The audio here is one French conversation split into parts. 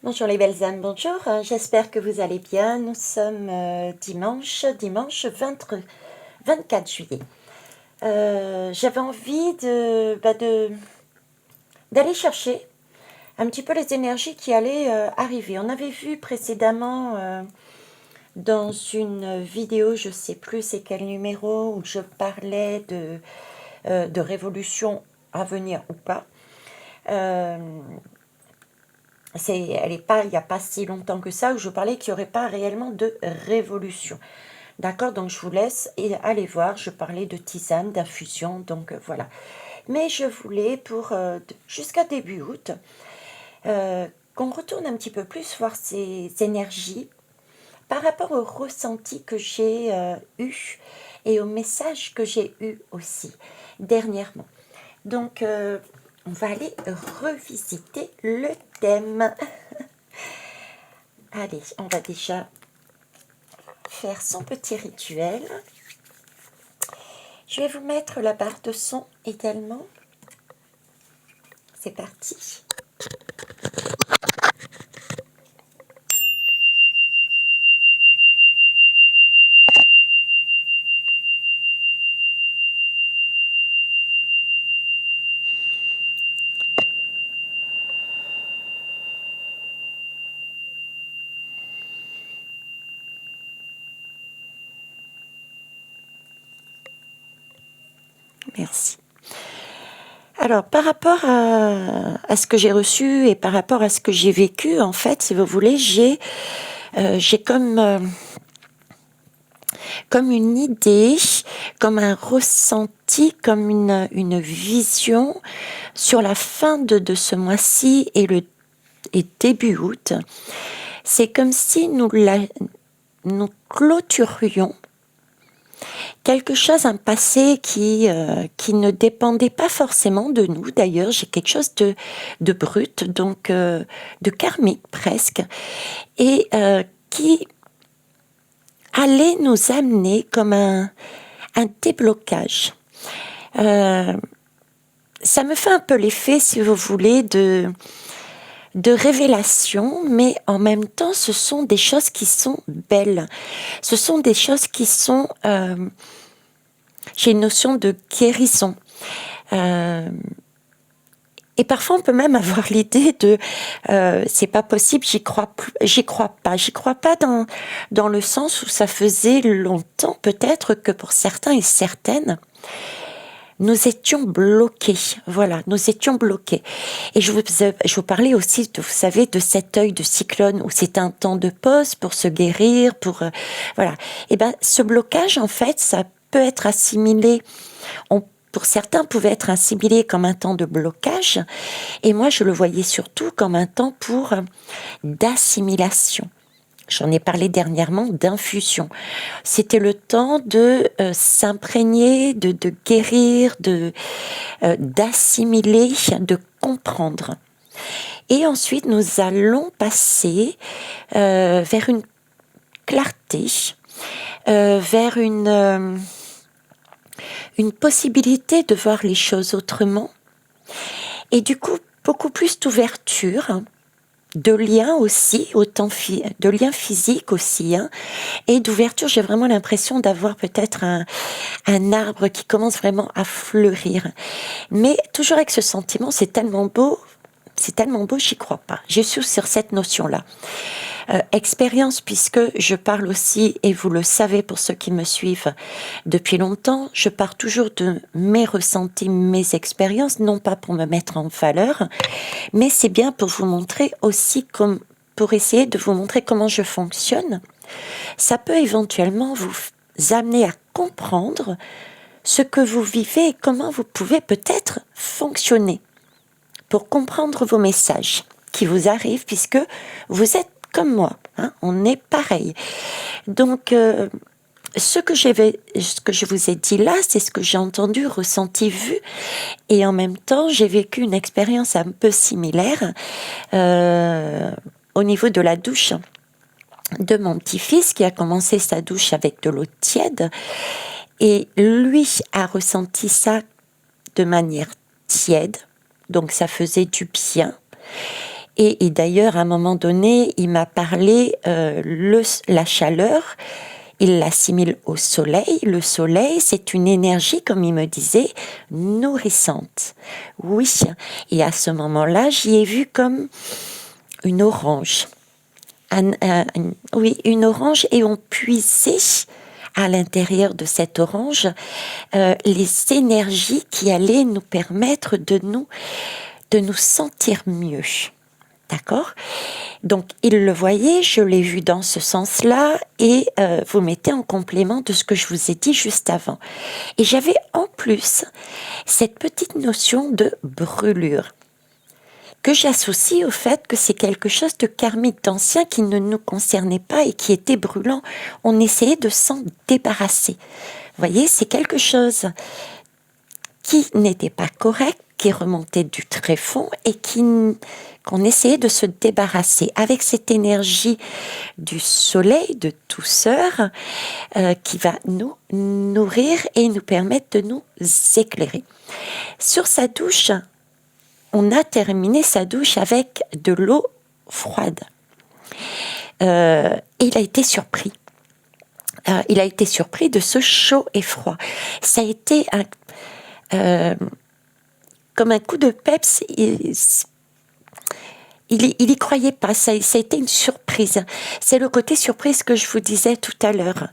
Bonjour les belles âmes, bonjour, j'espère que vous allez bien. Nous sommes dimanche 24 juillet. J'avais envie d'aller chercher un petit peu les énergies qui allaient arriver. On avait vu précédemment dans une vidéo, je ne sais plus c'est quel numéro, où je parlais de révolution à venir ou pas. Il n'y a pas si longtemps que ça où je parlais qu'il n'y aurait pas réellement de révolution. D'accord, donc je vous laisse aller voir. Je parlais de tisane, d'infusion, donc voilà. Mais je voulais jusqu'à début août qu'on retourne un petit peu plus voir ces énergies par rapport au ressenti que j'ai eu et au message que j'ai eu aussi dernièrement. Donc on va aller revisiter le thème. Allez, on va déjà faire son petit rituel. Je vais vous mettre la barre de son également. C'est parti. Merci. Alors, par rapport à ce que j'ai reçu et par rapport à ce que j'ai vécu, en fait, si vous voulez, j'ai comme une idée, comme un ressenti, comme une vision sur la fin de ce mois-ci et début août. C'est comme si nous clôturions quelque chose, un passé qui ne dépendait pas forcément de nous. D'ailleurs, j'ai quelque chose de brut, donc de karmique presque, et qui allait nous amener comme un déblocage. Ça me fait un peu l'effet, si vous voulez, de révélation, mais en même temps, ce sont des choses qui sont belles. Ce sont des choses qui sont... j'ai une notion de guérison. Et parfois, on peut même avoir l'idée de c'est pas possible, j'y crois pas dans le sens où ça faisait longtemps peut-être que pour certains et certaines, nous étions bloqués. Voilà, nous étions bloqués. Et je vous parlais aussi, vous savez, de cet œil de cyclone où c'est un temps de pause pour se guérir, voilà. Et ben, ce blocage, en fait, ça peut être assimilé. Pour certains, pouvait être assimilé comme un temps de blocage. Et moi, je le voyais surtout comme un temps d'assimilation. J'en ai parlé dernièrement d'infusion. C'était le temps de s'imprégner, de guérir, d'assimiler, de comprendre. Et ensuite, nous allons passer vers une clarté, vers une possibilité de voir les choses autrement. Et du coup, beaucoup plus d'ouverture, de liens aussi, de liens physiques aussi, et d'ouverture. J'ai vraiment l'impression d'avoir peut-être un arbre qui commence vraiment à fleurir. Mais toujours avec ce sentiment, c'est tellement beau, j'y crois pas. Je suis sur cette notion-là. Expérience, puisque je parle aussi, et vous le savez pour ceux qui me suivent depuis longtemps, je pars toujours de mes ressentis, mes expériences, non pas pour me mettre en valeur, mais c'est bien pour vous montrer aussi, pour essayer de vous montrer comment je fonctionne. Ça peut éventuellement vous amener à comprendre ce que vous vivez et comment vous pouvez peut-être fonctionner pour comprendre vos messages qui vous arrivent, puisque vous êtes comme moi, on est pareil. Donc, ce que je vous ai dit là, c'est ce que j'ai entendu, ressenti, vu, et en même temps, j'ai vécu une expérience un peu similaire au niveau de la douche de mon petit-fils qui a commencé sa douche avec de l'eau tiède, et lui a ressenti ça de manière tiède, donc ça faisait du bien. Et d'ailleurs, à un moment donné, il m'a parlé la chaleur. Il l'assimile au soleil. Le soleil, c'est une énergie, comme il me disait, nourrissante. Oui, et à ce moment-là, j'y ai vu comme une orange. Oui, une orange, et on puisait à l'intérieur de cette orange les énergies qui allaient nous permettre de nous sentir mieux. D'accord ? Donc, il le voyait, je l'ai vu dans ce sens-là, et vous mettez en complément de ce que je vous ai dit juste avant. Et j'avais en plus cette petite notion de brûlure, que j'associe au fait que c'est quelque chose de karmique, d'ancien, qui ne nous concernait pas et qui était brûlant. On essayait de s'en débarrasser. Vous voyez, c'est quelque chose qui n'était pas correct, qui remontait du tréfonds et qu'on essayait de se débarrasser avec cette énergie du soleil, de douceur, qui va nous nourrir et nous permettre de nous éclairer. Sur sa douche, on a terminé sa douche avec de l'eau froide. Et il a été surpris. Il a été surpris de ce chaud et froid. Ça a été comme un coup de peps. Il y croyait pas, ça a été une surprise. C'est le côté surprise que je vous disais tout à l'heure.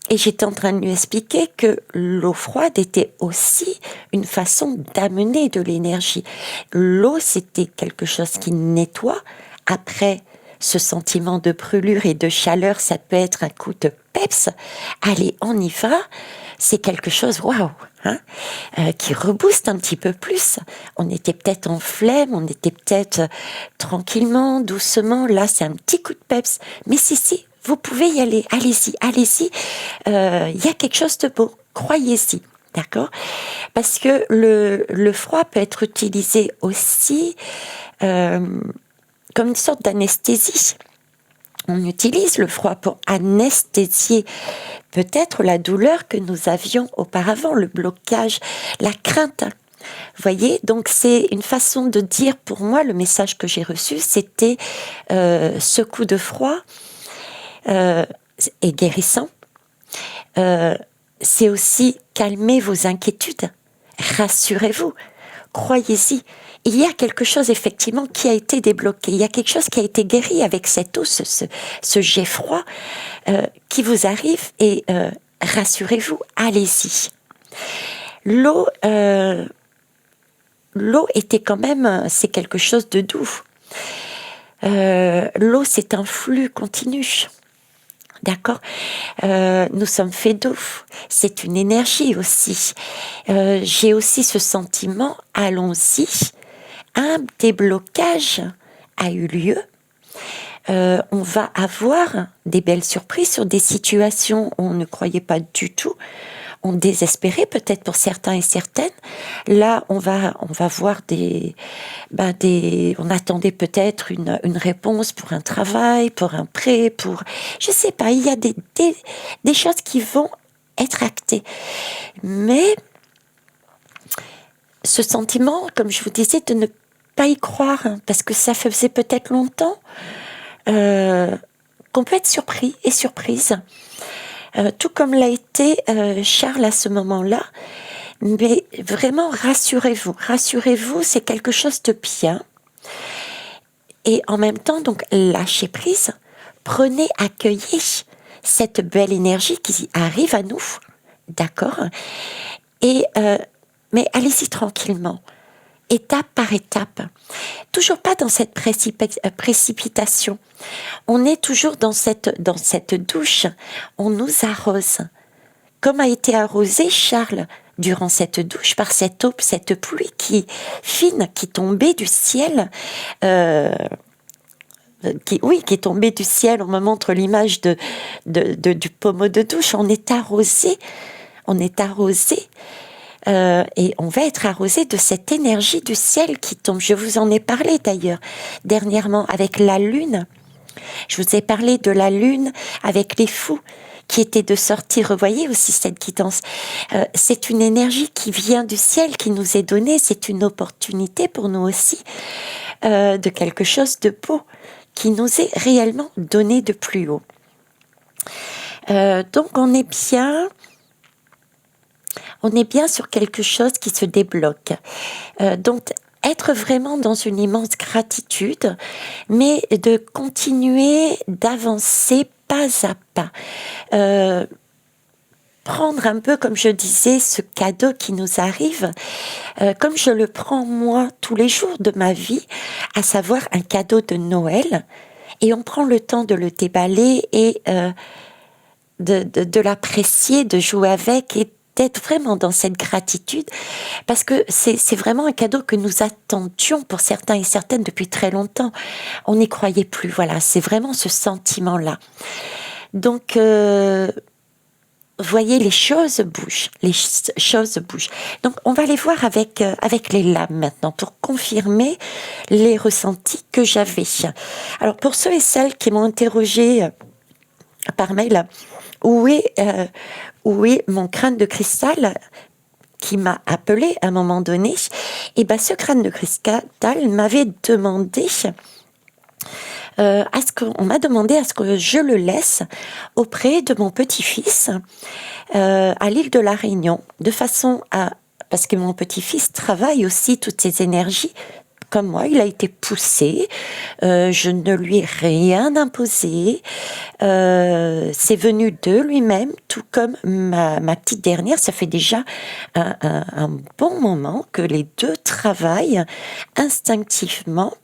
Et j'étais en train de lui expliquer que l'eau froide était aussi une façon d'amener de l'énergie. L'eau, c'était quelque chose qui nettoie. Après, ce sentiment de brûlure et de chaleur, ça peut être un coup de peps. Allez, on y va. C'est quelque chose, waouh, qui rebooste un petit peu plus. On était peut-être en flemme, on était peut-être tranquillement, doucement. Là, c'est un petit coup de peps. Mais si, vous pouvez y aller. Allez-y. Il y a quelque chose de beau. Croyez-y. D'accord ? Parce que le froid peut être utilisé aussi comme une sorte d'anesthésie. On utilise le froid pour anesthésier peut-être la douleur que nous avions auparavant, le blocage, la crainte. Vous voyez, donc c'est une façon de dire, pour moi, le message que j'ai reçu, c'était ce coup de froid est guérissant. C'est aussi calmer vos inquiétudes, rassurez-vous, croyez-y. Il y a quelque chose effectivement qui a été débloqué, il y a quelque chose qui a été guéri avec cette eau, ce jet froid qui vous arrive, et rassurez-vous, allez-y. L'eau était quand même, c'est quelque chose de doux. L'eau, c'est un flux continu. D'accord ? Nous sommes faits d'eau. C'est une énergie aussi. J'ai aussi ce sentiment, allons-y. Un déblocage a eu lieu. On va avoir des belles surprises sur des situations où on ne croyait pas du tout. On désespérait peut-être pour certains et certaines. Là, on va voir on attendait peut-être une réponse pour un travail, pour un prêt, je sais pas, il y a des choses qui vont être actées. Mais ce sentiment, comme je vous disais, de ne pas y croire, parce que ça faisait peut-être longtemps, qu'on peut être surpris et surprise. Tout comme l'a été Charles à ce moment-là. Mais vraiment, rassurez-vous, c'est quelque chose de bien. Et en même temps, donc, lâchez prise, accueillez cette belle énergie qui arrive à nous, d'accord ? Et mais allez-y tranquillement, étape par étape. Toujours pas dans cette précipitation. On est toujours dans cette douche. On nous arrose. Comme a été arrosé Charles durant cette douche par cette eau, cette pluie fine qui tombait du ciel. Qui est tombée du ciel. On me montre l'image du pommeau de douche. On est arrosé. Et on va être arrosé de cette énergie du ciel qui tombe. Je vous en ai parlé d'ailleurs dernièrement avec la lune. Je vous ai parlé de la lune avec les fous qui étaient de sortir. Vous voyez aussi cette guidance. C'est une énergie qui vient du ciel, qui nous est donnée. C'est une opportunité pour nous aussi de quelque chose de beau qui nous est réellement donné de plus haut. Donc on est bien sur quelque chose qui se débloque. Donc être vraiment dans une immense gratitude, mais de continuer d'avancer pas à pas. Prendre un peu, comme je disais, ce cadeau qui nous arrive, comme je le prends moi tous les jours de ma vie, à savoir un cadeau de Noël, et on prend le temps de le déballer et de l'apprécier, de jouer avec et d'être vraiment dans cette gratitude, parce que c'est vraiment un cadeau que nous attendions pour certains et certaines depuis très longtemps. On n'y croyait plus, voilà, c'est vraiment ce sentiment-là. Donc, voyez, les choses bougent, Donc, on va les voir avec les lames maintenant, pour confirmer les ressentis que j'avais. Alors, pour ceux et celles qui m'ont interrogé par mail, où est mon crâne de cristal qui m'a appelé à un moment donné, et ben ce crâne de cristal m'avait demandé on m'a demandé à ce que je le laisse auprès de mon petit-fils à l'île de la Réunion, de façon à, parce que mon petit-fils travaille aussi toutes ces énergies. Comme moi, il a été poussé, je ne lui ai rien imposé, c'est venu de lui-même, tout comme ma petite dernière. Ça fait déjà un bon moment que les deux travaillent instinctivement,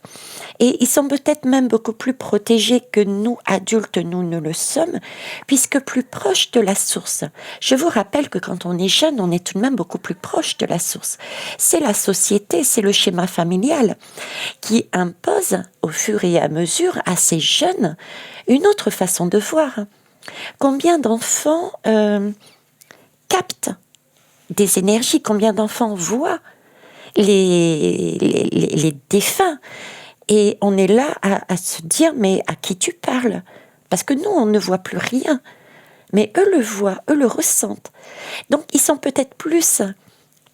et ils sont peut-être même beaucoup plus protégés que nous, adultes, nous ne le sommes, puisque plus proches de la source. Je vous rappelle que quand on est jeune, on est tout de même beaucoup plus proche de la source. C'est la société, c'est le schéma familial qui impose au fur et à mesure à ces jeunes une autre façon de voir. Combien d'enfants captent des énergies, combien d'enfants voient les défunts, et on est là à se dire, mais à qui tu parles? Parce que nous, on ne voit plus rien, mais eux le voient, eux le ressentent. Donc ils sont peut-être plus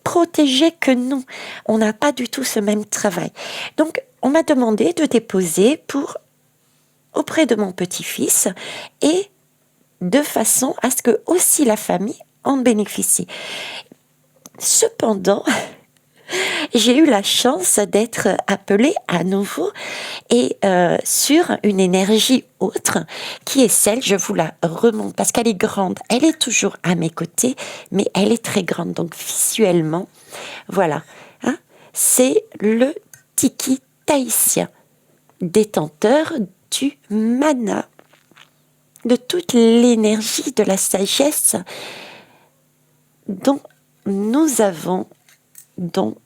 protégés que nous. On n'a pas du tout ce même travail. Donc on m'a demandé de déposer auprès de mon petit-fils, et de façon à ce que aussi la famille en bénéficie. Cependant, j'ai eu la chance d'être appelée à nouveau et sur une énergie autre, qui est celle, je vous la remonte parce qu'elle est grande, elle est toujours à mes côtés, mais elle est très grande, donc visuellement, voilà, hein, c'est le Tiki tahitien, détenteur du mana, de toute l'énergie de la sagesse dont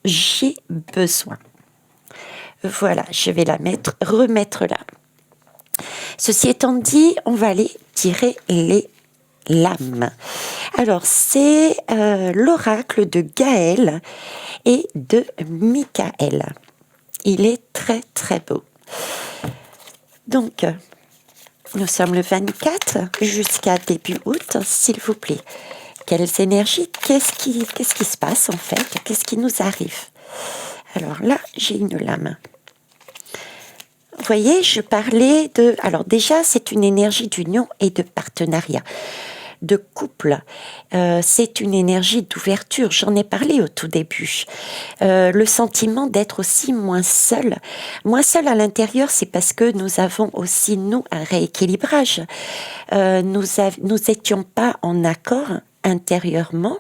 j'ai besoin. Voilà, je vais remettre là. Ceci étant dit, on va aller tirer les lames. Alors, c'est l'oracle de Gaël et de Michael. Il est très très beau. Donc, nous sommes le 24 jusqu'à début août, s'il vous plaît. Quelles énergies? Qu'est-ce qui se passe en fait? Qu'est-ce qui nous arrive? Alors là, j'ai une lame. Vous voyez, je parlais de... Alors déjà, c'est une énergie d'union et de partenariat, de couple. C'est une énergie d'ouverture. J'en ai parlé au tout début. Le sentiment d'être aussi moins seul. Moins seul à l'intérieur, c'est parce que nous avons aussi, nous, un rééquilibrage. Nous étions pas en accord intérieurement,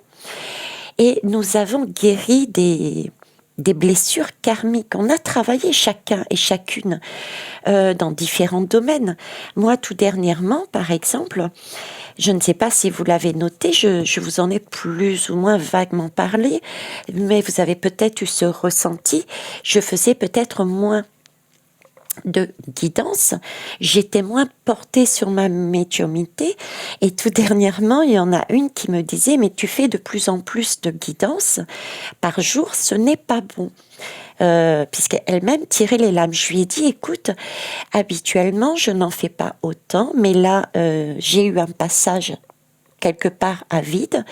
et nous avons guéri des blessures karmiques. On a travaillé chacun et chacune dans différents domaines. Moi, tout dernièrement, par exemple, je ne sais pas si vous l'avez noté, je vous en ai plus ou moins vaguement parlé, mais vous avez peut-être eu ce ressenti. Je faisais peut-être moins de guidance, j'étais moins portée sur ma médiumnité, et tout dernièrement, il y en a une qui me disait, mais tu fais de plus en plus de guidance par jour, ce n'est pas bon. Puisqu'elle-même tirait les lames. Je lui ai dit, écoute, habituellement, je n'en fais pas autant, mais là, j'ai eu un passage quelque part à vide,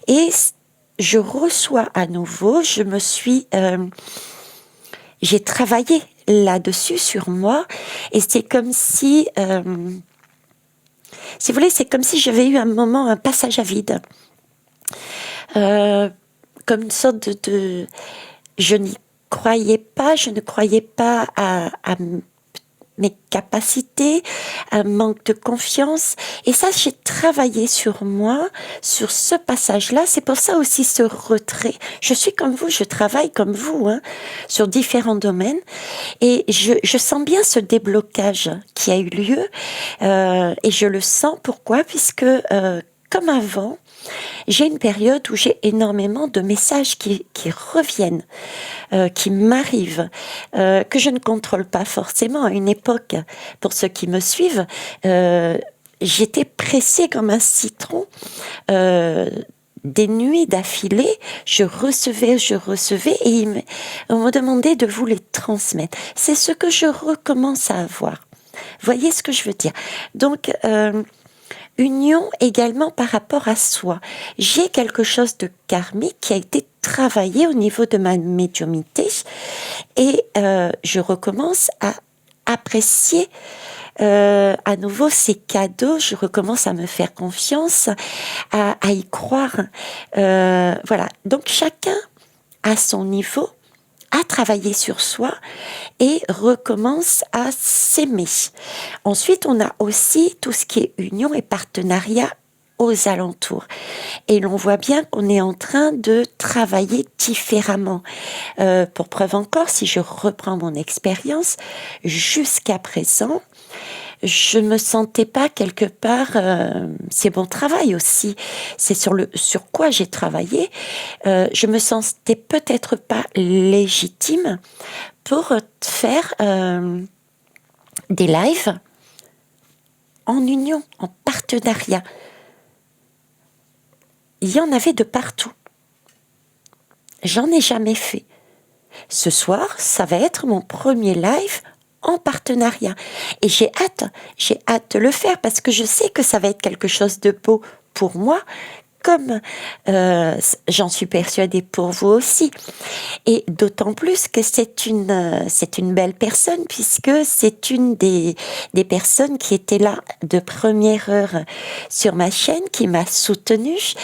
et je reçois à nouveau, je me suis j'ai travaillé là-dessus sur moi, et c'est comme si vous voulez, c'est comme si j'avais eu un moment, un passage à vide, comme une sorte je n'y croyais pas, je ne croyais pas à mes capacités, un manque de confiance. Et ça, j'ai travaillé sur moi, sur ce passage-là. C'est pour ça aussi ce retrait. Je suis comme vous, je travaille comme vous, hein, sur différents domaines. Et je sens bien ce déblocage qui a eu lieu. Et je le sens, pourquoi? Puisque, comme avant, j'ai une période où j'ai énormément de messages qui reviennent, qui m'arrivent, que je ne contrôle pas forcément. À une époque, pour ceux qui me suivent, j'étais pressée comme un citron. Des nuits d'affilée, je recevais, et on me demandait de vous les transmettre. C'est ce que je recommence à avoir. Voyez ce que je veux dire? Donc, union également par rapport à soi. J'ai quelque chose de karmique qui a été travaillé au niveau de ma médiumnité, et je recommence à apprécier à nouveau ces cadeaux. Je recommence à me faire confiance, à y croire. Voilà. Donc chacun à son niveau à travailler sur soi et recommence à s'aimer. Ensuite, on a aussi tout ce qui est union et partenariat aux alentours. Et l'on voit bien qu'on est en train de travailler différemment. Pour preuve encore, si je reprends mon expérience, jusqu'à présent, je me sentais pas quelque part, c'est mon travail aussi, c'est sur quoi j'ai travaillé, je me sentais peut-être pas légitime pour faire des lives en union, en partenariat. Il y en avait de partout. J'en ai jamais fait. Ce soir, ça va être mon premier live en partenariat. Et j'ai hâte de le faire parce que je sais que ça va être quelque chose de beau pour moi, comme j'en suis persuadée pour vous aussi. Et d'autant plus que c'est une belle personne, puisque c'est une des personnes qui était là de première heure sur ma chaîne, qui m'a soutenue,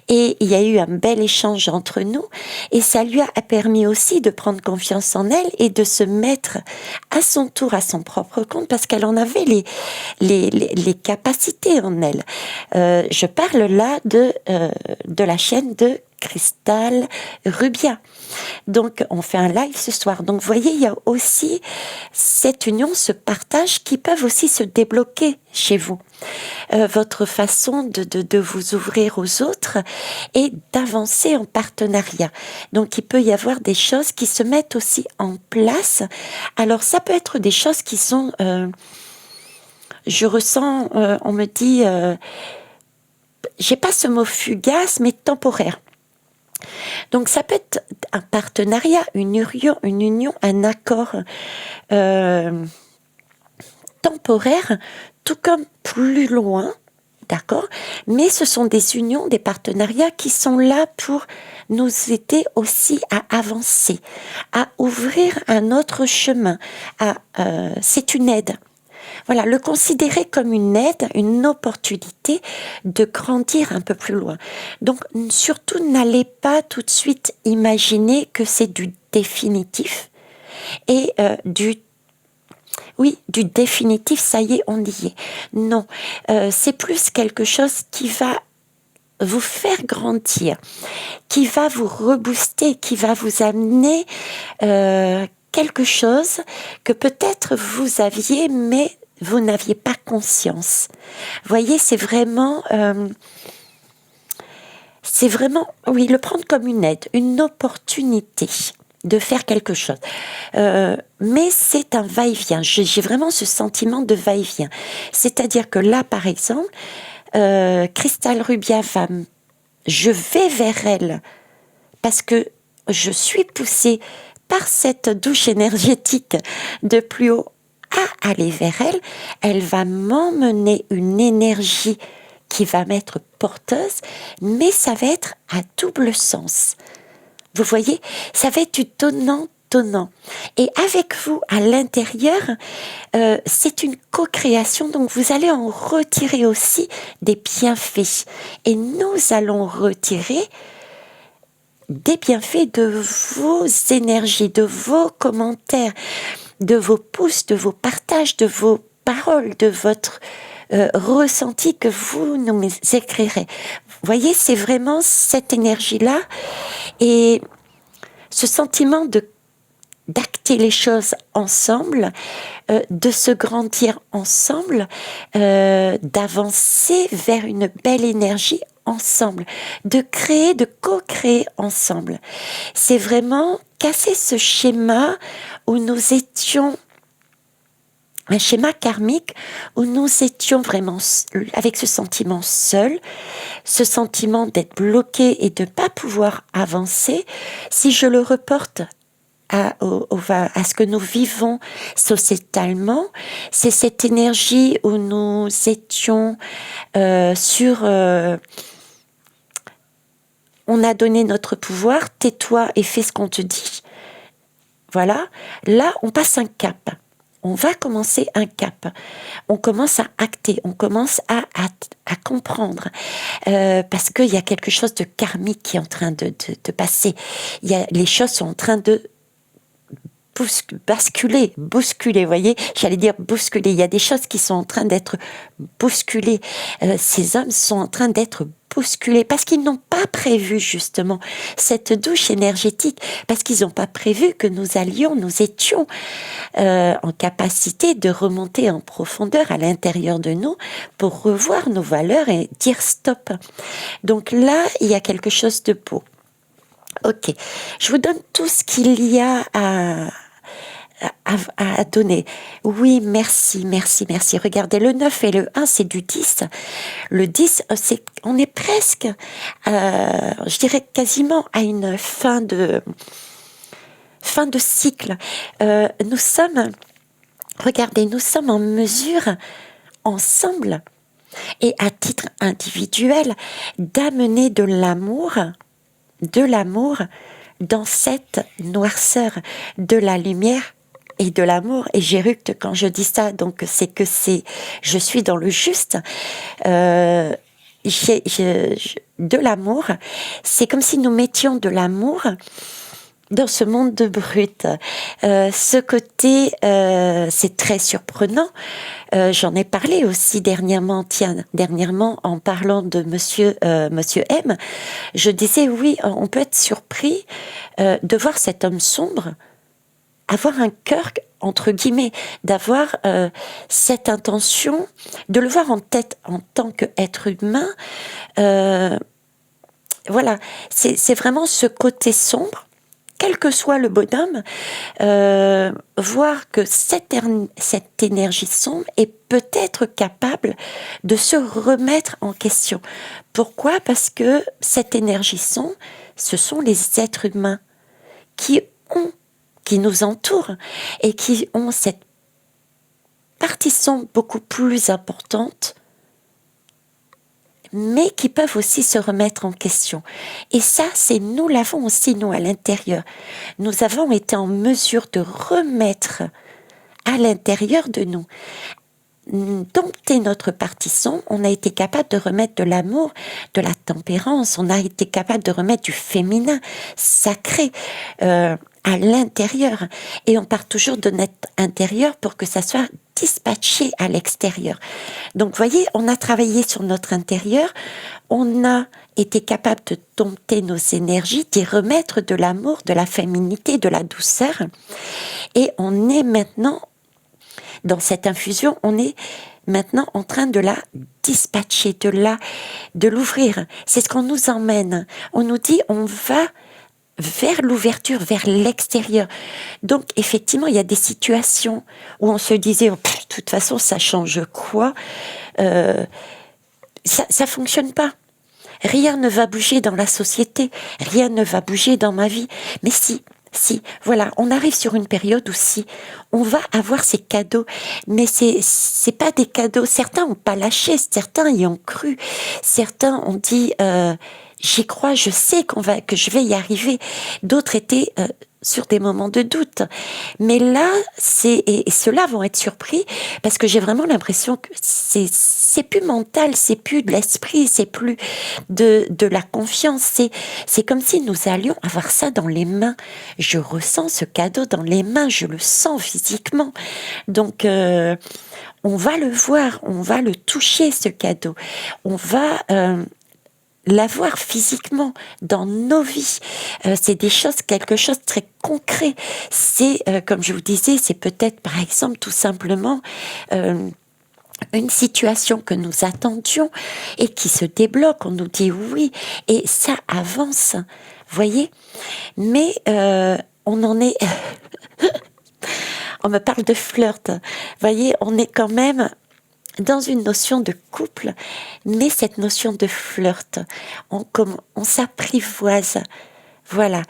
et il y a eu un bel échange entre nous, et ça lui a permis aussi de prendre confiance en elle et de se mettre à son tour à son propre compte, parce qu'elle en avait les capacités en elle. Je parle là de la chaîne de Cristal Rubia. Donc, on fait un live ce soir. Donc, vous voyez, il y a aussi cette union, ce partage qui peuvent aussi se débloquer chez vous. Votre façon de vous ouvrir aux autres et d'avancer en partenariat. Donc, il peut y avoir des choses qui se mettent aussi en place. Alors, ça peut être des choses qui sont... je ressens, on me dit... j'ai pas ce mot fugace, mais temporaire. Donc ça peut être un partenariat, une union, un accord temporaire, tout comme plus loin, d'accord? Mais ce sont des unions, des partenariats qui sont là pour nous aider aussi à avancer, à ouvrir un autre chemin. C'est une aide. Voilà, le considérer comme une aide, une opportunité de grandir un peu plus loin. Donc, surtout, n'allez pas tout de suite imaginer que c'est du définitif et du définitif, ça y est, on y est. Non, c'est plus quelque chose qui va vous faire grandir, qui va vous rebooster, qui va vous amener quelque chose que peut-être vous aviez, mais vous n'aviez pas conscience. Vous voyez, c'est vraiment, oui, le prendre comme une aide, une opportunité de faire quelque chose. Mais c'est un va-et-vient. J'ai vraiment ce sentiment de va-et-vient. C'est-à-dire que là, par exemple, Cristal Rubia je vais vers elle parce que je suis poussée par cette douche énergétique de plus haut à aller vers elle. Elle va m'emmener une énergie qui va m'être porteuse, mais ça va être à double sens. Vous voyez, ça va être du étonnant. Et avec vous, à l'intérieur, c'est une co-création, donc vous allez en retirer aussi des bienfaits. Et nous allons retirer des bienfaits de vos énergies, de vos commentaires, de vos pouces, de vos partages, de vos paroles, de votre ressenti que vous nous écrirez. Vous voyez, c'est vraiment cette énergie-là et ce sentiment d'acter les choses ensemble, de se grandir ensemble, d'avancer vers une belle énergie ensemble, de créer, de co-créer ensemble. C'est vraiment casser ce schéma où nous étions, un schéma karmique où nous étions vraiment avec ce sentiment seul, ce sentiment d'être bloqué et de ne pas pouvoir avancer. Si je le reporte à ce que nous vivons sociétalement, c'est cette énergie où nous étions on a donné notre pouvoir, tais-toi et fais ce qu'on te dit. Voilà, là on passe un cap. On va commencer un cap. On commence à acter, on commence à comprendre. Parce qu'il y a quelque chose de karmique qui est en train de passer. Les choses sont en train de bousculer, vous voyez, j'allais dire bousculer. Il y a des choses qui sont en train d'être bousculées. Ces hommes sont en train d'être bousculés parce qu'ils n'ont pas prévu justement cette douche énergétique, parce qu'ils n'ont pas prévu que nous étions en capacité de remonter en profondeur à l'intérieur de nous pour revoir nos valeurs et dire stop. Donc là, il y a quelque chose de beau. Ok, je vous donne tout ce qu'il y a à donner. Oui, merci. Regardez, le 9 et le 1, c'est du 10. Le 10, on est presque, je dirais quasiment à une fin de cycle. Nous sommes en mesure, ensemble, et à titre individuel, d'amener de l'amour dans cette noirceur, de la lumière et de l'amour. Et j'éructe quand je dis ça, donc je suis dans le juste. De l'amour, c'est comme si nous mettions de l'amour dans ce monde de brut. Ce côté, c'est très surprenant. J'en ai parlé aussi dernièrement en parlant de Monsieur M. Je disais, oui, on peut être surpris de voir cet homme sombre avoir un cœur, entre guillemets, d'avoir cette intention, de le voir en tête en tant qu'être humain. Voilà, c'est vraiment ce côté sombre. Quel que soit le bonhomme, voir que cette énergie sombre est peut-être capable de se remettre en question. Pourquoi ? Parce que cette énergie sombre, ce sont les êtres humains qui nous entourent et qui ont cette partie sombre beaucoup plus importante, mais qui peuvent aussi se remettre en question. Et ça, nous l'avons aussi, nous, à l'intérieur. Nous avons été en mesure de remettre à l'intérieur de nous, dompter notre partie sombre. On a été capable de remettre de l'amour, de la tempérance, on a été capable de remettre du féminin sacré à l'intérieur. Et on part toujours de notre intérieur pour que ça soit dispatché à l'extérieur. Donc, vous voyez, on a travaillé sur notre intérieur, on a été capable de dompter nos énergies, d'y remettre de l'amour, de la féminité, de la douceur. Et on est maintenant, dans cette infusion, on est maintenant en train de la dispatcher, de l'ouvrir. C'est ce qu'on nous emmène. On nous dit, on va vers l'ouverture, vers l'extérieur. Donc, effectivement, il y a des situations où on se disait, oh, de toute façon, ça change quoi ? Ça fonctionne pas. Rien ne va bouger dans la société, rien ne va bouger dans ma vie. Mais si, voilà, on arrive sur une période où on va avoir ces cadeaux, mais c'est pas des cadeaux. Certains ont pas lâché, certains y ont cru, certains ont dit j'y crois, je sais que je vais y arriver. D'autres étaient sur des moments de doute. Mais là, et ceux-là vont être surpris parce que j'ai vraiment l'impression que c'est plus mental, c'est plus de l'esprit, c'est plus de la confiance. C'est comme si nous allions avoir ça dans les mains. Je ressens ce cadeau dans les mains, je le sens physiquement. Donc, on va le voir, on va le toucher, ce cadeau. On va l'avoir physiquement dans nos vies. C'est quelque chose de très concret. C'est, comme je vous disais, c'est peut-être par exemple tout simplement une situation que nous attendions et qui se débloque. On nous dit oui et ça avance. Voyez ? Mais on en est... on me parle de flirt. Voyez, on est quand même dans une notion de couple, mais cette notion de flirt, on s'apprivoise. Voilà,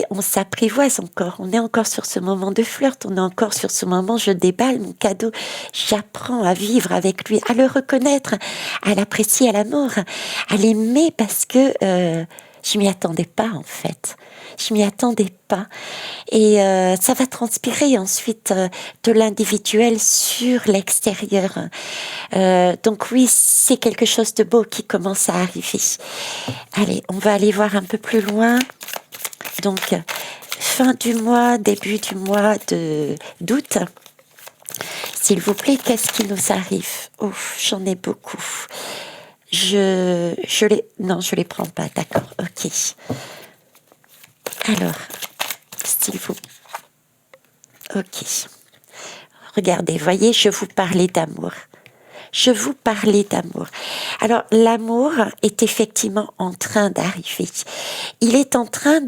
on s'apprivoise encore, on est encore sur ce moment de flirt, on est encore sur ce moment, je déballe mon cadeau, j'apprends à vivre avec lui, à le reconnaître, à l'apprécier, à l'amour, à l'aimer parce que je m'y attendais pas en fait. Je m'y attendais pas. Et ça va transpirer ensuite de l'individuel sur l'extérieur. Donc oui, c'est quelque chose de beau qui commence à arriver. Allez, on va aller voir un peu plus loin. Donc, fin du mois, début du mois d'août. S'il vous plaît, qu'est-ce qui nous arrive? Ouf, j'en ai beaucoup. Non, je les prends pas, d'accord, ok. Alors, s'il vous... Ok. Regardez, voyez, je vous parlais d'amour. Je vous parlais d'amour. Alors, l'amour est effectivement en train d'arriver. Il est en train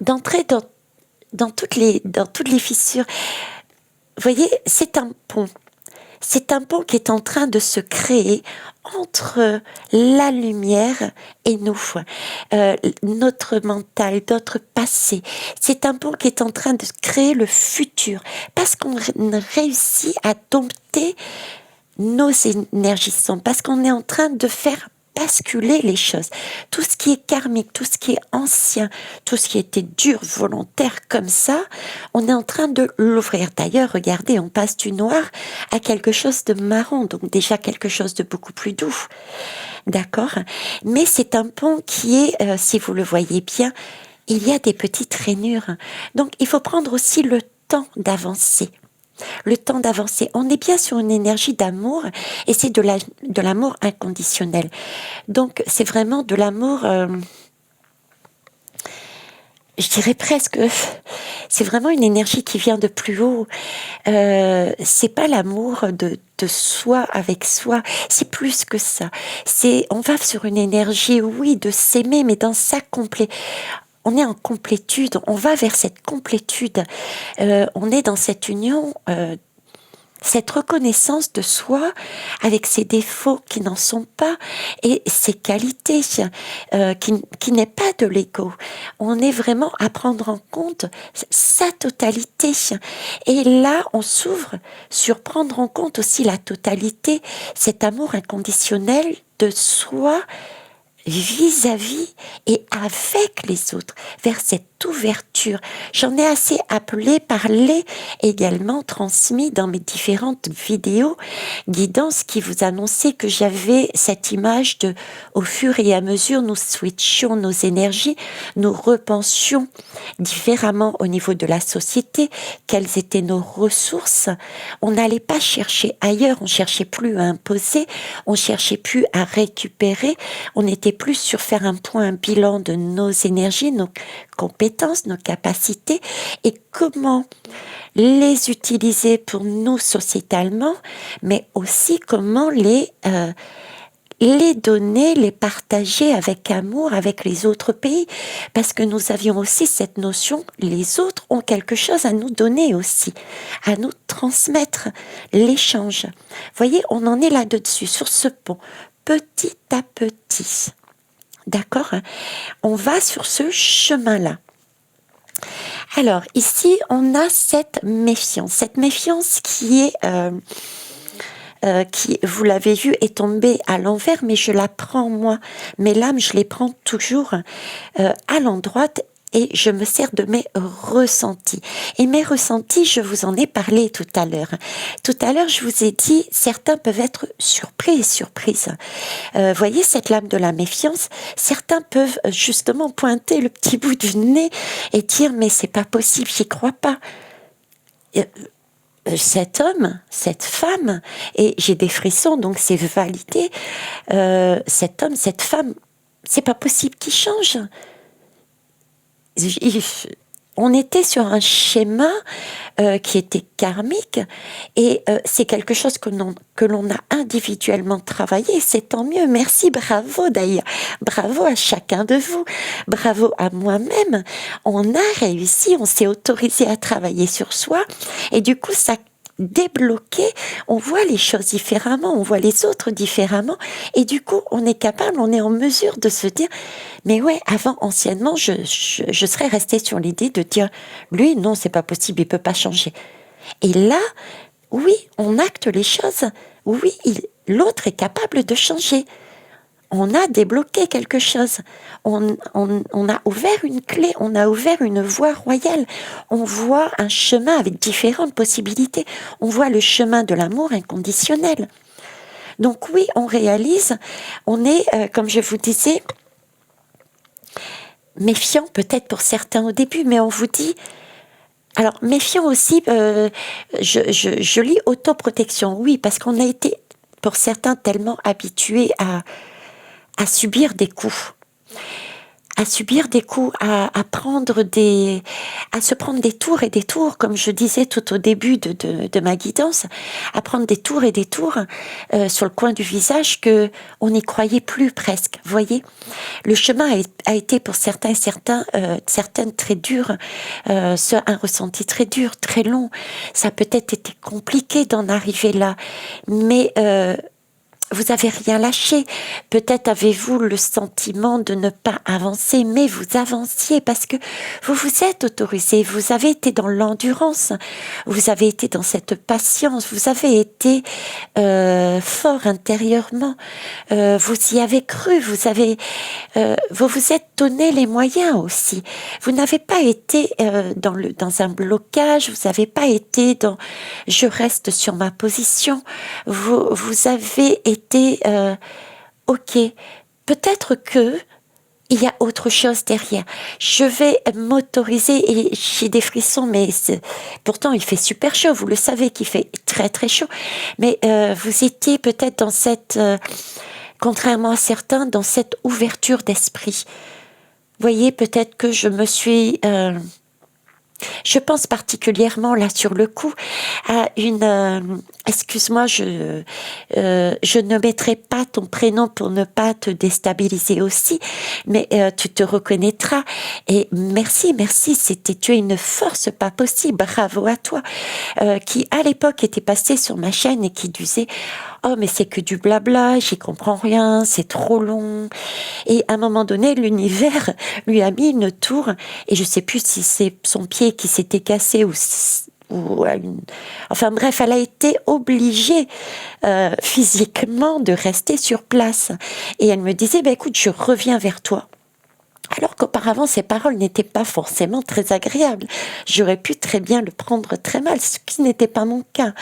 d'entrer dans toutes les fissures. Vous voyez, c'est un pont. C'est un pont qui est en train de se créer entre la lumière et nous, notre mental, notre passé. C'est un pont qui est en train de créer le futur parce qu'on réussit à dompter nos énergies sombres, parce qu'on est en train de faire basculer les choses. Tout ce qui est karmique, tout ce qui est ancien, tout ce qui était dur, volontaire comme ça, on est en train de l'ouvrir. D'ailleurs, regardez, on passe du noir à quelque chose de marron, donc déjà quelque chose de beaucoup plus doux. D'accord ? Mais c'est un pont qui est, si vous le voyez bien, il y a des petites rainures. Donc, il faut prendre aussi le temps d'avancer. Le temps d'avancer. On est bien sur une énergie d'amour et c'est de l'amour inconditionnel. Donc, c'est vraiment de l'amour, je dirais presque, c'est vraiment une énergie qui vient de plus haut. C'est pas l'amour de soi avec soi, c'est plus que ça. On va sur une énergie, oui, de s'aimer, mais dans sa complétude. On est en complétude, on va vers cette complétude. On est dans cette union, cette reconnaissance de soi avec ses défauts qui n'en sont pas et ses qualités qui n'est pas de l'ego. On est vraiment à prendre en compte sa totalité. Et là, on s'ouvre sur prendre en compte aussi la totalité, cet amour inconditionnel de soi vis-à-vis et avec les autres, vers cette ouverture. J'en ai assez appelé, parlé, également transmis dans mes différentes vidéos guidances qui vous annonçaient que j'avais cette image de, au fur et à mesure, nous switchions nos énergies, nous repensions différemment au niveau de la société, quelles étaient nos ressources. On n'allait pas chercher ailleurs, on cherchait plus à imposer, on cherchait plus à récupérer, on était plus sur faire un point, un bilan de nos énergies, nos compétences, nos capacités et comment les utiliser pour nous sociétalement, mais aussi comment les donner, les partager avec amour avec les autres pays, parce que nous avions aussi cette notion, les autres ont quelque chose à nous donner aussi, à nous transmettre, l'échange. Voyez, on en est là-dessus, sur ce pont, petit à petit. D'accord ? On va sur ce chemin-là. Alors, ici, on a cette méfiance qui est... qui, vous l'avez vu, est tombée à l'envers, mais je la prends moi. Mes lames, je les prends toujours à l'endroit et je me sers de mes ressentis. Et mes ressentis, je vous en ai parlé tout à l'heure. Tout à l'heure, je vous ai dit, certains peuvent être surpris et surprises. Voyez cette lame de la méfiance, certains peuvent justement pointer le petit bout du nez et dire, mais c'est pas possible, j'y crois pas. Cet homme, cette femme, et j'ai des frissons, donc c'est validé, cet homme, cette femme, c'est pas possible qu'il change. On était sur un schéma qui était karmique et c'est quelque chose que l'on a individuellement travaillé. C'est tant mieux. Merci, bravo d'ailleurs. Bravo à chacun de vous. Bravo à moi-même. On a réussi, on s'est autorisé à travailler sur soi et du coup, ça débloqué, on voit les choses différemment, on voit les autres différemment, et du coup, on est capable, on est en mesure de se dire, mais ouais, anciennement, je serais restée sur l'idée de dire, lui, non, c'est pas possible, il peut pas changer. Et là, oui, on acte les choses, oui, l'autre est capable de changer. On a débloqué quelque chose. On a ouvert une clé, on a ouvert une voie royale. On voit un chemin avec différentes possibilités. On voit le chemin de l'amour inconditionnel. Donc oui, on réalise, on est, comme je vous disais, méfiant peut-être pour certains au début, mais on vous dit... Alors, méfiant aussi, je lis autoprotection, oui, parce qu'on a été, pour certains, tellement habitués à subir des coups, à se prendre des tours et des tours, comme je disais tout au début de ma guidance, à prendre des tours et des tours sur le coin du visage que on n'y croyait plus presque. Voyez, le chemin a été pour certains et certaines très dur, un ressenti très dur, très long. Ça a peut-être été compliqué d'en arriver là, mais vous avez rien lâché. Peut-être avez-vous le sentiment de ne pas avancer, mais vous avanciez parce que vous vous êtes autorisé, vous avez été dans l'endurance, vous avez été dans cette patience, vous avez été fort intérieurement, vous y avez cru, vous vous êtes donné les moyens aussi. Vous n'avez pas été dans un blocage, vous n'avez pas été dans je reste sur ma position. Vous avez été ok. Peut-être que il y a autre chose derrière. Je vais m'autoriser et j'ai des frissons, mais pourtant il fait super chaud. Vous le savez qu'il fait très très chaud. Mais vous étiez peut-être dans cette, contrairement à certains, dans cette ouverture d'esprit. Voyez, peut-être que je me suis je pense particulièrement là sur le coup à une... excuse-moi, je ne mettrai pas ton prénom pour ne pas te déstabiliser aussi, mais tu te reconnaîtras. Et merci, tu es une force pas possible, bravo à toi, qui à l'époque était passé sur ma chaîne et qui disait oh mais c'est que du blabla, j'y comprends rien, c'est trop long. Et à un moment donné, l'univers lui a mis une tour, et je sais plus si c'est son pied qui s'était cassé enfin bref, elle a été obligée physiquement de rester sur place. Et elle me disait, écoute, je reviens vers toi. Alors qu'auparavant, ces paroles n'étaient pas forcément très agréables. J'aurais pu très bien le prendre très mal, ce qui n'était pas mon cas.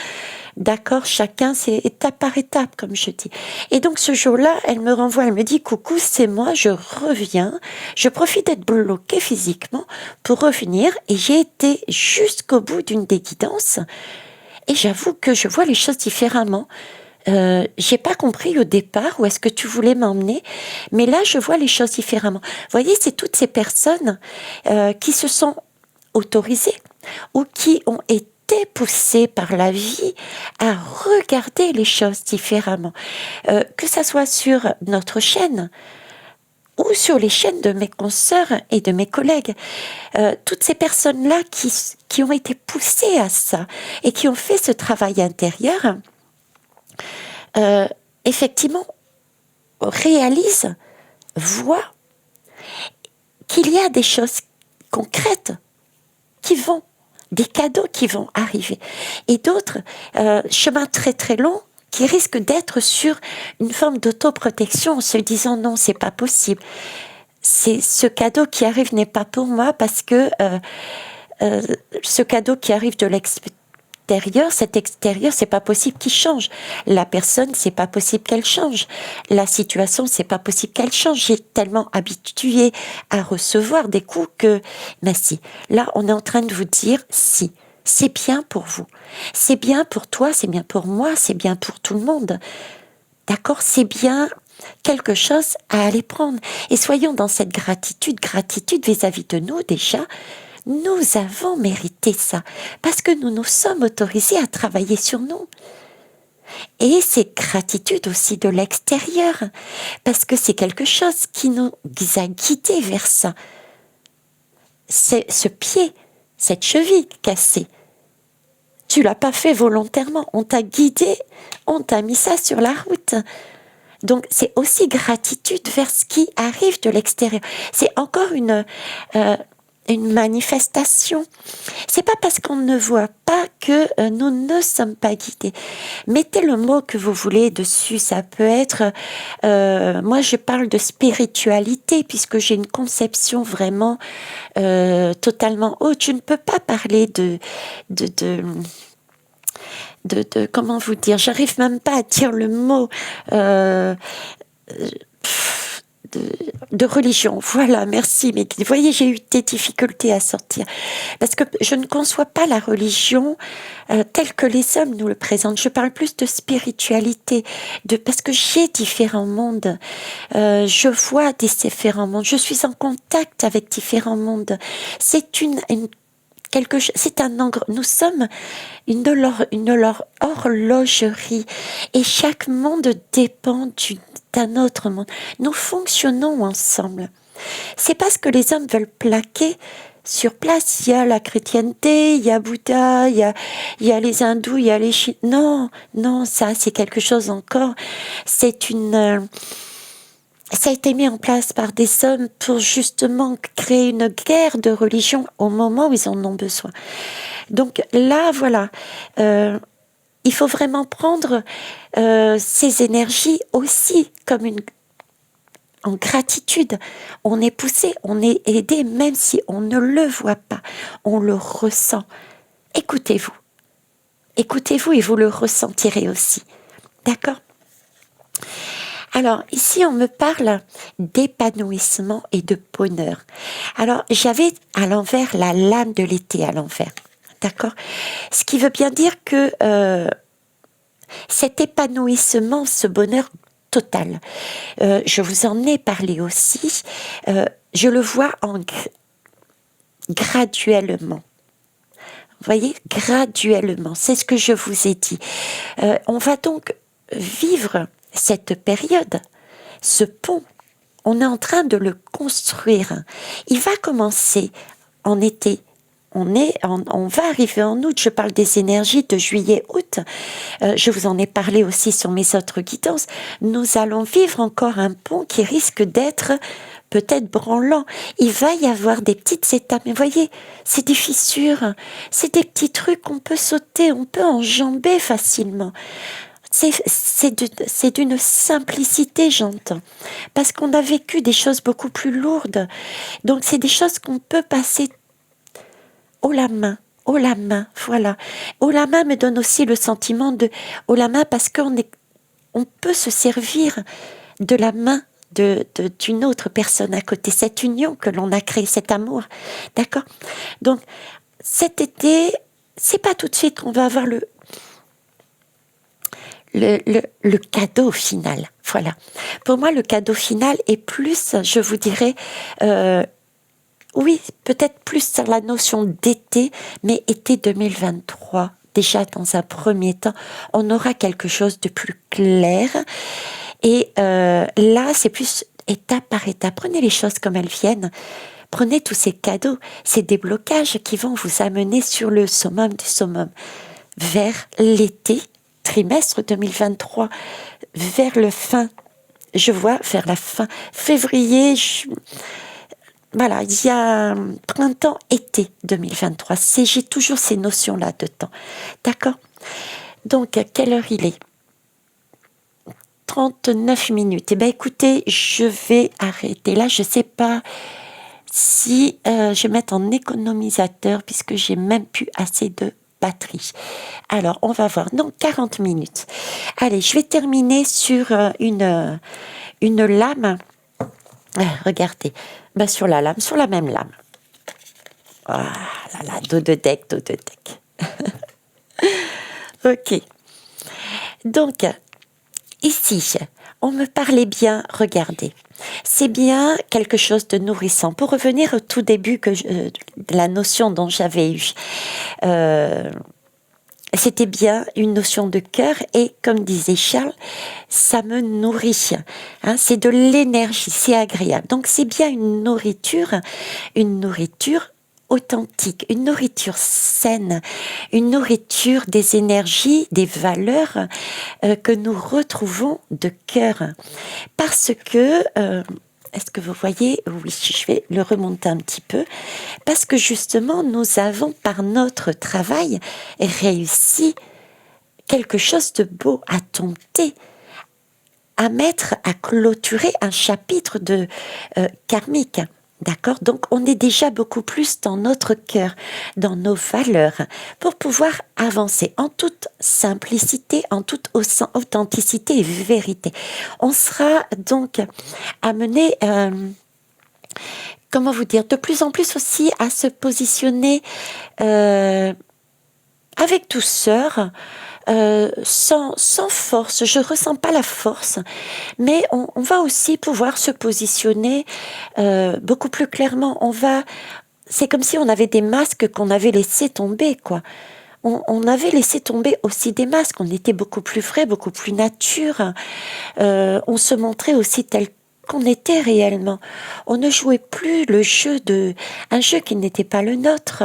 D'accord, chacun, c'est étape par étape, comme je dis. Et donc, ce jour-là, elle me renvoie, elle me dit, coucou, c'est moi, je reviens. Je profite d'être bloquée physiquement pour revenir. Et j'ai été jusqu'au bout d'une des guidances. Et j'avoue que je vois les choses différemment. J'ai pas compris au départ où est-ce que tu voulais m'emmener, mais là je vois les choses différemment. Vous voyez, c'est toutes ces personnes qui se sont autorisées ou qui ont été poussées par la vie à regarder les choses différemment, que ça soit sur notre chaîne ou sur les chaînes de mes consoeurs et de mes collègues. Toutes ces personnes-là qui ont été poussées à ça et qui ont fait ce travail intérieur, effectivement, réalise, voit qu'il y a des choses concrètes des cadeaux qui vont arriver. Et d'autres, chemins très très longs, qui risquent d'être sur une forme d'autoprotection en se disant non, c'est pas possible. c'est ce cadeau qui arrive n'est pas pour moi parce que ce cadeau qui arrive de l'extérieur, cet extérieur, c'est pas possible qu'il change. La personne, c'est pas possible qu'elle change. La situation, c'est pas possible qu'elle change. J'ai tellement habitué à recevoir des coups que, mais si. Là, on est en train de vous dire si. C'est bien pour vous. C'est bien pour toi, c'est bien pour moi, c'est bien pour tout le monde. D'accord? C'est bien quelque chose à aller prendre. Et soyons dans cette gratitude vis-à-vis de nous déjà. Nous avons mérité ça, parce que nous nous sommes autorisés à travailler sur nous. Et c'est gratitude aussi de l'extérieur, parce que c'est quelque chose qui nous a guidés vers ça. C'est ce pied, cette cheville cassée. Tu l'as pas fait volontairement, on t'a guidé, on t'a mis ça sur la route. Donc c'est aussi gratitude vers ce qui arrive de l'extérieur. C'est encore une manifestation. C'est pas parce qu'on ne voit pas que nous ne sommes pas guidés. Mettez le mot que vous voulez dessus. Ça peut être, moi je parle de spiritualité puisque j'ai une conception vraiment totalement haute. Je ne peux pas parler de comment vous dire, j'arrive même pas à dire le mot de religion. Voilà, merci. Mais vous voyez, j'ai eu des difficultés à sortir. Parce que je ne conçois pas la religion telle que les hommes nous le présentent. Je parle plus de spiritualité, parce que j'ai différents mondes. Je vois des différents mondes. Je suis en contact avec différents mondes. C'est c'est nous sommes une horlogerie et chaque monde dépend d'un autre monde. Nous fonctionnons ensemble. C'est parce que les hommes veulent plaquer sur place. Il y a la chrétienté, il y a Bouddha, il y a les hindous, il y a les chinois. Non, ça c'est quelque chose encore. Ça a été mis en place par des hommes pour justement créer une guerre de religion au moment où ils en ont besoin. Donc là, voilà, il faut vraiment prendre ces énergies aussi comme en gratitude. On est poussé, on est aidé, même si on ne le voit pas, on le ressent. Écoutez-vous et vous le ressentirez aussi. D'accord ? Alors, ici, on me parle d'épanouissement et de bonheur. Alors, j'avais à l'envers la lame de l'été à l'envers. D'accord ? Ce qui veut bien dire que cet épanouissement, ce bonheur total, je vous en ai parlé aussi, je le vois graduellement. Vous voyez, graduellement, c'est ce que je vous ai dit. On va donc vivre cette période, ce pont, on est en train de le construire. Il va commencer en été. On va arriver en août. Je parle des énergies de juillet-août. Je vous en ai parlé aussi sur mes autres guidances. Nous allons vivre encore un pont qui risque d'être peut-être branlant. Il va y avoir des petites étapes. Mais voyez, c'est des fissures. C'est des petits trucs qu'on peut sauter, on peut enjamber facilement. C'est d'une simplicité, j'entends. Parce qu'on a vécu des choses beaucoup plus lourdes. Donc, c'est des choses qu'on peut passer haut la main, voilà. Haut la main me donne aussi le sentiment de haut la main parce on peut se servir de la main d'une autre personne à côté. Cette union que l'on a créée, cet amour. D'accord ? Donc, cet été, c'est pas tout de suite qu'on va avoir le cadeau final. Voilà. Pour moi, le cadeau final est plus, je vous dirais, oui, peut-être plus sur la notion d'été, mais été 2023. Déjà, dans un premier temps, on aura quelque chose de plus clair. Et là, c'est plus étape par étape. Prenez les choses comme elles viennent. Prenez tous ces cadeaux, ces déblocages qui vont vous amener sur le summum du summum, vers l'été, trimestre 2023, vers le fin, je vois, vers la fin, février, voilà, il y a printemps-été 2023. J'ai toujours ces notions-là de temps. D'accord ? Donc, à quelle heure il est ? 39 minutes. Eh bien, écoutez, je vais arrêter là. Je ne sais pas si je vais mettre en économisateur puisque j'ai même plus assez de batterie. Alors, on va voir. Donc, 40 minutes. Allez, je vais terminer sur une lame. Regardez. Ben, sur la lame, sur la même lame. Ah là là, dos de deck, dos de deck. Ok. Donc, ici, on me parlait bien, regardez. C'est bien quelque chose de nourrissant. Pour revenir au tout début de la notion dont j'avais eu, c'était bien une notion de cœur et comme disait Charles, ça me nourrit. Hein, c'est de l'énergie, c'est agréable. Donc c'est bien une nourriture authentique, une nourriture saine, une nourriture des énergies, des valeurs que nous retrouvons de cœur. Parce que, est-ce que vous voyez? Oui, je vais le remonter un petit peu. Parce que justement, nous avons par notre travail réussi quelque chose de beau à dompter, à mettre, à clôturer un chapitre de karmique. D'accord? Donc, on est déjà beaucoup plus dans notre cœur, dans nos valeurs, pour pouvoir avancer en toute simplicité, en toute authenticité et vérité. On sera donc amené, comment vous dire, de plus en plus aussi à se positionner avec douceur, sans force. Je ressens pas la force, mais on va aussi pouvoir se positionner beaucoup plus clairement. C'est comme si on avait des masques qu'on avait laissés tomber, quoi. On avait laissé tomber aussi des masques. On était beaucoup plus vrai, beaucoup plus nature. On se montrait aussi tel qu'on était réellement. On ne jouait plus un jeu qui n'était pas le nôtre.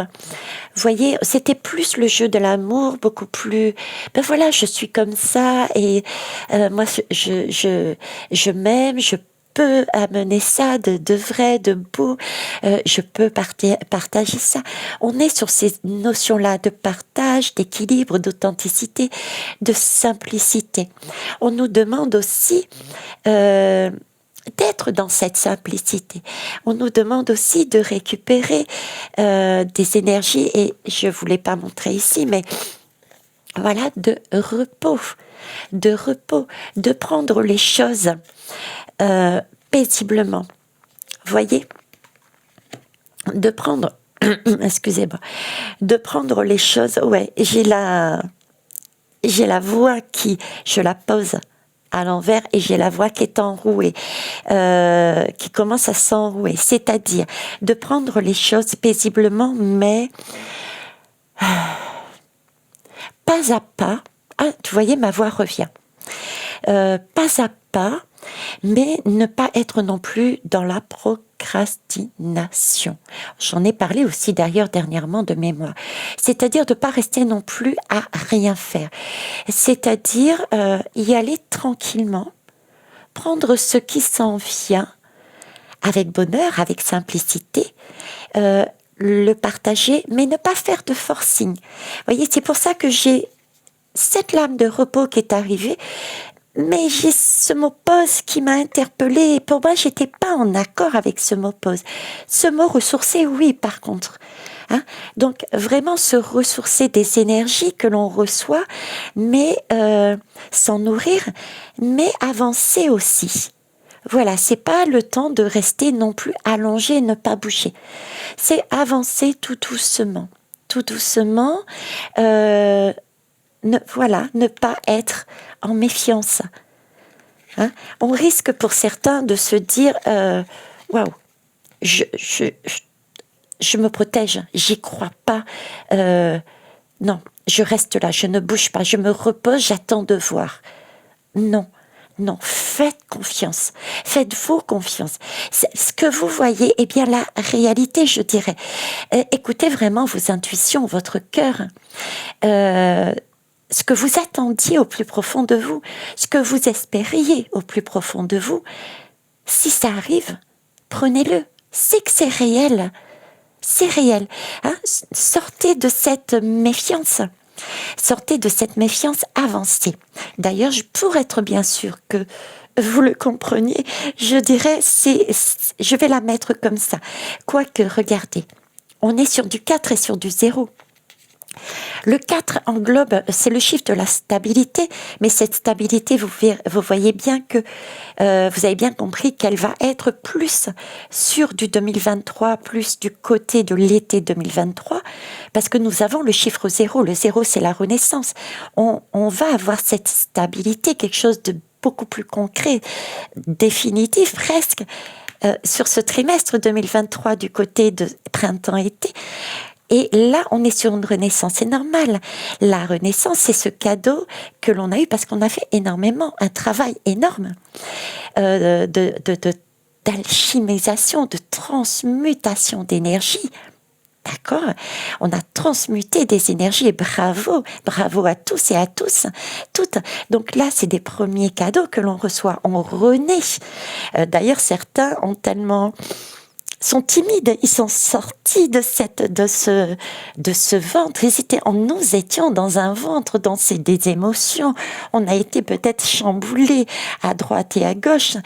Vous voyez, c'était plus le jeu de l'amour, beaucoup plus. Ben voilà, je suis comme ça et moi je m'aime, je peux amener ça de vrai, de beau. Je peux partager ça. On est sur ces notions-là de partage, d'équilibre, d'authenticité, de simplicité. On nous demande aussi d'être dans cette simplicité. On nous demande aussi de récupérer des énergies, et je ne vous l'ai pas montré ici, mais voilà, de repos, de prendre les choses paisiblement. Vous voyez? De prendre, excusez-moi, de prendre les choses, ouais, j'ai la voix je la pose à l'envers et j'ai la voix qui est enrouée, qui commence à s'enrouer. C'est-à-dire de prendre les choses paisiblement, mais pas à pas. Ah, tu voyez, ma voix revient. Pas à pas, mais ne pas être non plus dans la procrastination. J'en ai parlé aussi d'ailleurs dernièrement de mémoire. C'est-à-dire de ne pas rester non plus à rien faire. C'est-à-dire y aller tranquillement, prendre ce qui s'en vient avec bonheur, avec simplicité, le partager, mais ne pas faire de forcing. Vous voyez, c'est pour ça que j'ai cette lame de repos qui est arrivée, mais j'ai ce mot pause qui m'a interpellée. Pour moi, j'étais pas en accord avec ce mot pause. Ce mot ressourcer, oui, par contre. Hein? Donc, vraiment se ressourcer des énergies que l'on reçoit, mais s'en nourrir, mais avancer aussi. Voilà, c'est pas le temps de rester non plus allongé et ne pas bouger. C'est avancer tout doucement. Tout doucement, ne pas être en méfiance. Hein? On risque pour certains de se dire waouh, je me protège, j'y crois pas. Non, je reste là, je ne bouge pas, je me repose, j'attends de voir. Non, faites confiance, faites-vous confiance. Ce que vous voyez est bien la réalité, je dirais. Écoutez vraiment vos intuitions, votre cœur. Ce que vous attendiez au plus profond de vous, ce que vous espériez au plus profond de vous, si ça arrive, prenez-le. C'est que c'est réel. C'est réel. Hein? Sortez de cette méfiance. Sortez de cette méfiance avancée. D'ailleurs, pour être bien sûr que vous le compreniez, je dirais, je vais la mettre comme ça. Quoique, regardez, on est sur du 4 et sur du 0. Le 4 englobe, c'est le chiffre de la stabilité, mais cette stabilité, vous voyez bien que, vous avez bien compris qu'elle va être plus sur du 2023, plus du côté de l'été 2023, parce que nous avons le chiffre 0. Le 0, c'est la renaissance. On va avoir cette stabilité, quelque chose de beaucoup plus concret, définitif presque, sur ce trimestre 2023 du côté de printemps-été. Et là, on est sur une renaissance, c'est normal. La renaissance, c'est ce cadeau que l'on a eu parce qu'on a fait énormément, un travail énorme d'alchimisation, de transmutation d'énergie. D'accord? On a transmuté des énergies et bravo à tous et à tous, toutes. Donc là, c'est des premiers cadeaux que l'on reçoit. On renaît. D'ailleurs, certains sont timides, ils sont sortis de ce ventre. Nous étions dans un ventre, des émotions. On a été peut-être chamboulés à droite et à gauche.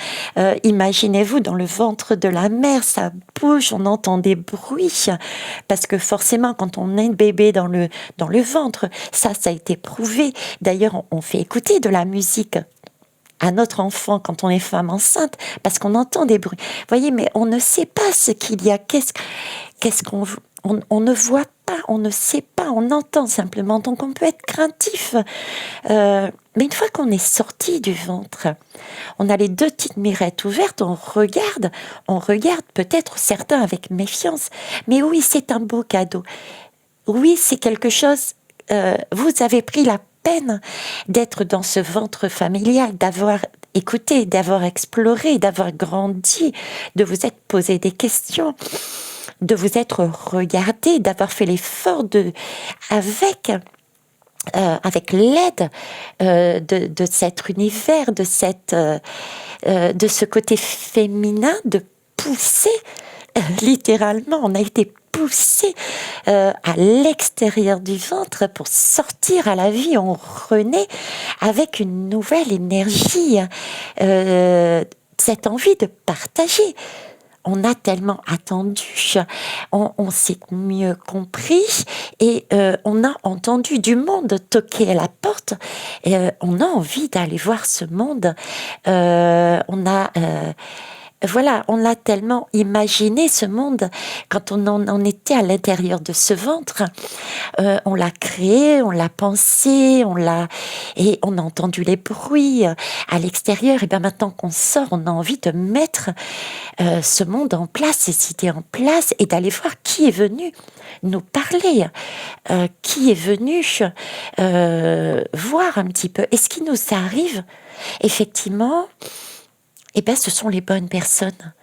Imaginez-vous dans le ventre de la mère, ça bouge, on entend des bruits. Parce que forcément, quand on est bébé dans le ventre, ça a été prouvé. D'ailleurs, on fait écouter de la musique à notre enfant quand on est femme enceinte, parce qu'on entend des bruits. Vous voyez, mais on ne sait pas ce qu'il y a. On ne voit pas, on ne sait pas, on entend simplement. Donc on peut être craintif. Mais une fois qu'on est sorti du ventre, on a les deux petites mirettes ouvertes, on regarde peut-être certains avec méfiance. Mais oui, c'est un beau cadeau. Oui, c'est quelque chose. Vous avez pris la peine d'être dans ce ventre familial, d'avoir écouté, d'avoir exploré, d'avoir grandi, de vous être posé des questions, de vous être regardé, d'avoir fait l'effort avec l'aide de cet univers, de ce côté féminin, de pousser, littéralement, on a été poussé à l'extérieur du ventre pour sortir à la vie. On renaît avec une nouvelle énergie, cette envie de partager. On a tellement attendu, on s'est mieux compris et on a entendu du monde toquer à la porte. Et, on a envie d'aller voir ce monde. On a tellement imaginé ce monde quand on en était à l'intérieur de ce ventre. On l'a créé, on l'a pensé, et on a entendu les bruits à l'extérieur. Et bien maintenant qu'on sort, on a envie de mettre ce monde en place, ces idées en place, et d'aller voir qui est venu nous parler, qui est venu voir un petit peu. Et ce qui nous arrive, effectivement, ce sont les bonnes personnes,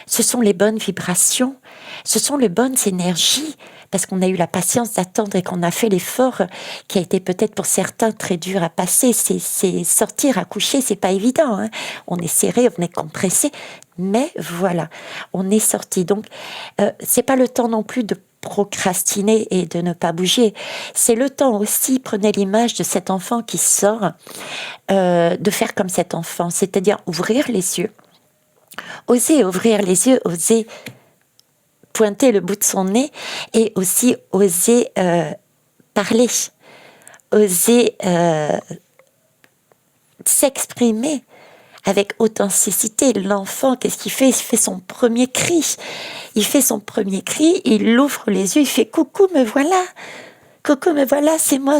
ce sont les bonnes vibrations, ce sont les bonnes énergies, parce qu'on a eu la patience d'attendre et qu'on a fait l'effort qui a été peut-être pour certains très dur à passer. C'est sortir, accoucher, c'est pas évident, hein. On est serré, on est compressé, mais voilà, on est sorti. Donc, c'est pas le temps non plus de procrastiner et de ne pas bouger. C'est le temps aussi, prenez l'image de cet enfant qui sort, de faire comme cet enfant, c'est-à-dire ouvrir les yeux, oser ouvrir les yeux, oser pointer le bout de son nez et aussi oser parler, oser s'exprimer avec authenticité. L'enfant, qu'est-ce qu'il fait? Il fait son premier cri. Il ouvre les yeux, il fait « Coucou, me voilà, c'est moi.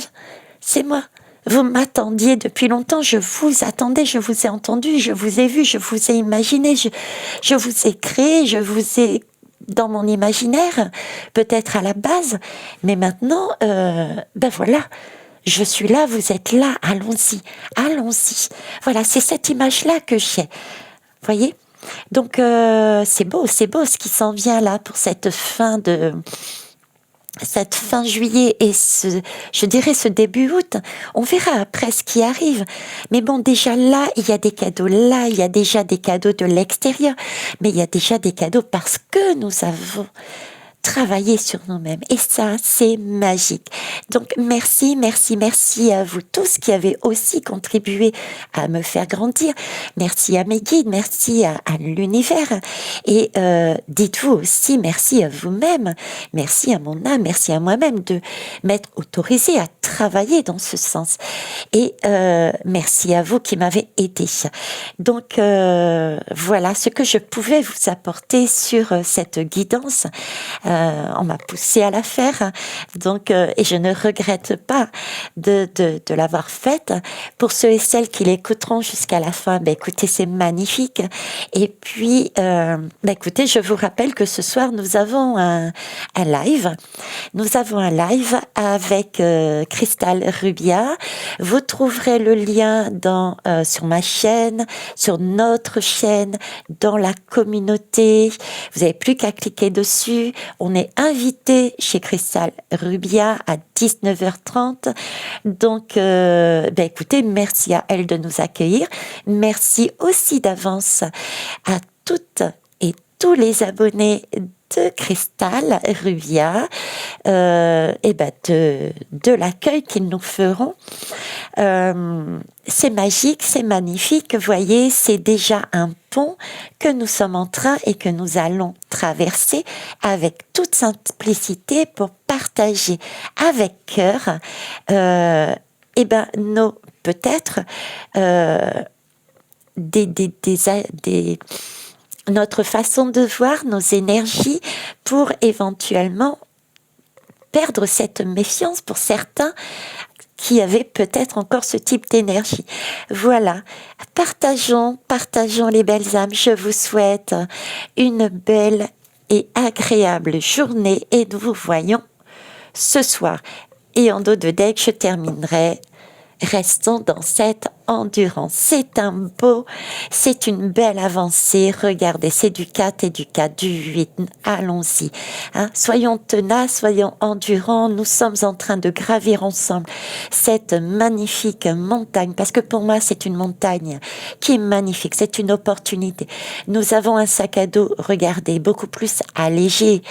Vous m'attendiez depuis longtemps, je vous attendais, je vous ai entendu, je vous ai vu, je vous ai imaginé, je vous ai créé, je vous ai dans mon imaginaire, peut-être à la base, mais maintenant, voilà, je suis là, vous êtes là, allons-y. Voilà, c'est cette image-là que j'ai, voyez ? Donc, c'est beau ce qui s'en vient là pour cette fin juillet et je dirais ce début août. On verra après ce qui arrive. Mais bon, déjà là, il y a des cadeaux. Là, il y a déjà des cadeaux de l'extérieur. Mais il y a déjà des cadeaux parce que nous avons travailler sur nous-mêmes. Et ça, c'est magique. Donc, merci, merci, merci à vous tous qui avez aussi contribué à me faire grandir. Merci à mes guides, merci à l'univers. Et dites-vous aussi merci à vous-même, merci à mon âme, merci à moi-même de m'être autorisée à travailler dans ce sens. Et merci à vous qui m'avez aidé. Donc, voilà ce que je pouvais vous apporter sur cette guidance. On m'a poussé à la faire, donc et je ne regrette pas de l'avoir faite. Pour ceux et celles qui l'écouteront jusqu'à la fin, écoutez, c'est magnifique. Et puis, écoutez, je vous rappelle que ce soir nous avons un live. Nous avons un live avec Cristal Rubia. Vous trouverez le lien sur ma chaîne, sur notre chaîne, dans la communauté. Vous n'avez plus qu'à cliquer dessus. On est invité chez Cristal Rubia à 19h30. Donc, écoutez, merci à elle de nous accueillir. Merci aussi d'avance à toutes et tous les abonnés de Cristal Rubia, de l'accueil qu'ils nous feront. C'est magique, c'est magnifique. Vous voyez, c'est déjà un pont que nous sommes en train et que nous allons traverser avec toute simplicité pour partager avec cœur, nos peut-être notre façon de voir, nos énergies, pour éventuellement perdre cette méfiance pour certains qui avaient peut-être encore ce type d'énergie. Voilà, partageons les belles âmes. Je vous souhaite une belle et agréable journée et nous vous voyons ce soir. Et en dos de deck, je terminerai. Restons dans cette endurance. C'est une belle avancée. Regardez, c'est du 4 et du 4, du 8. Allons-y. Soyons tenaces, soyons endurants. Nous sommes en train de gravir ensemble cette magnifique montagne. Parce que pour moi, c'est une montagne qui est magnifique. C'est une opportunité. Nous avons un sac à dos, regardez, beaucoup plus allégé.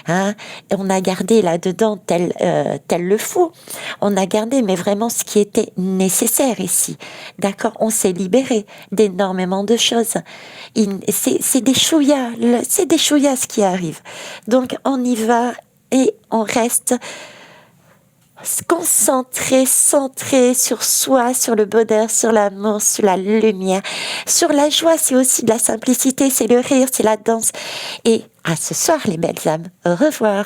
On a gardé là-dedans tel le fou. On a gardé, mais vraiment ce qui était nécessaire ici. D'accord, on s'est libéré d'énormément de choses. C'est des chouïas, ce qui arrive. Donc on y va et on reste concentré, centré sur soi, sur le bonheur, sur l'amour, sur la lumière, sur la joie. C'est aussi de la simplicité, c'est le rire, c'est la danse. Et à ce soir, les belles âmes. Au revoir.